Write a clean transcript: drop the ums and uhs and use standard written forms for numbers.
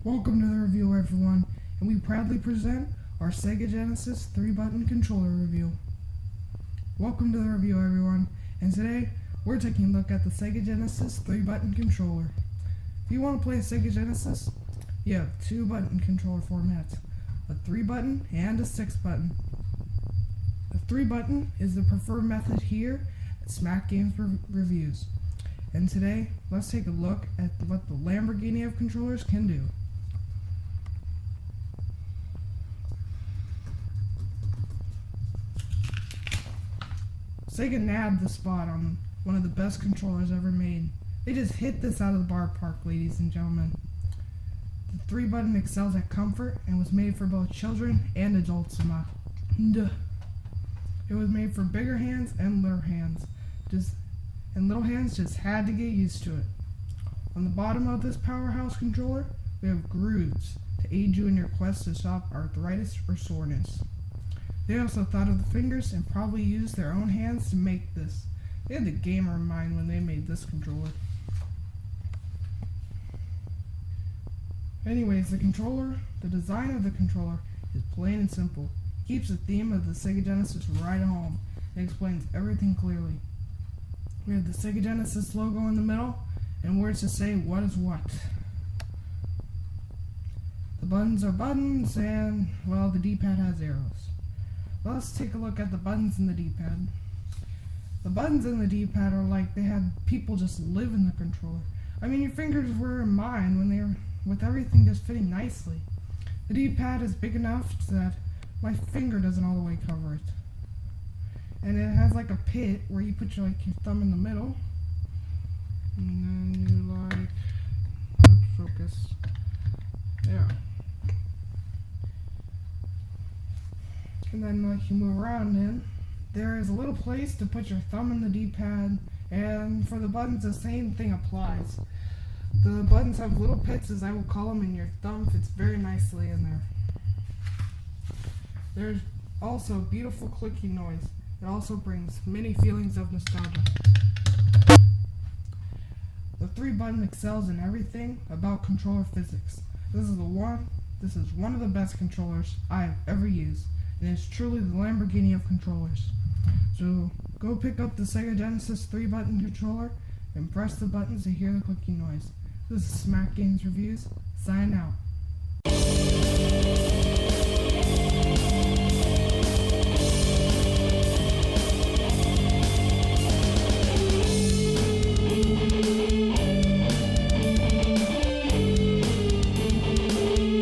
Welcome to the review, everyone, and we proudly present our Sega Genesis 3-button controller review. Welcome to the review, everyone, and today we're taking a look at the Sega Genesis 3-button controller. If you want to play a Sega Genesis, you have 2-button controller formats, a 3-button and a 6-button. The 3-button is the preferred method here at SmackGames Reviews. And today, let's take a look at what the Lamborghini of controllers can do. Sega nabbed the spot on one of the best controllers ever made. They just hit this out of the ballpark, ladies and gentlemen. The 3-button excels at comfort and was made for both children and adults. It was made for bigger hands and little hands. Little hands just had to get used to it. On the bottom of this powerhouse controller, we have grooves to aid you in your quest to stop arthritis or soreness. They also thought of the fingers and probably used their own hands to make this. They had the gamer in mind when they made this controller. Anyways, the design of the controller is plain and simple. It keeps the theme of the Sega Genesis right at home and explains everything clearly. We have the Sega Genesis logo in the middle and words to say what is what. The buttons are buttons and, well, the D-pad has arrows. Let's take a look at the buttons in the D-pad. The buttons in the D-pad are like they had people just live in the controller. I mean, your fingers were in mine when they were, with everything just fitting nicely. The D-pad is big enough that my finger doesn't all the way cover it. And it has like a pit where you put your thumb in the middle. And then you focus. Yeah. And then you move around in, there is a little place to put your thumb in the D-pad, and for the buttons the same thing applies. The buttons have little pits, as I will call them, and your thumb fits very nicely in there. There's also beautiful clicking noise. It also brings many feelings of nostalgia. The 3-button excels in everything about controller physics. This is one of the best controllers I have ever used. And it's truly the Lamborghini of controllers. So go pick up the Sega Genesis 3-button controller and press the buttons to hear the clicking noise. This is SmackGames Reviews, signing out.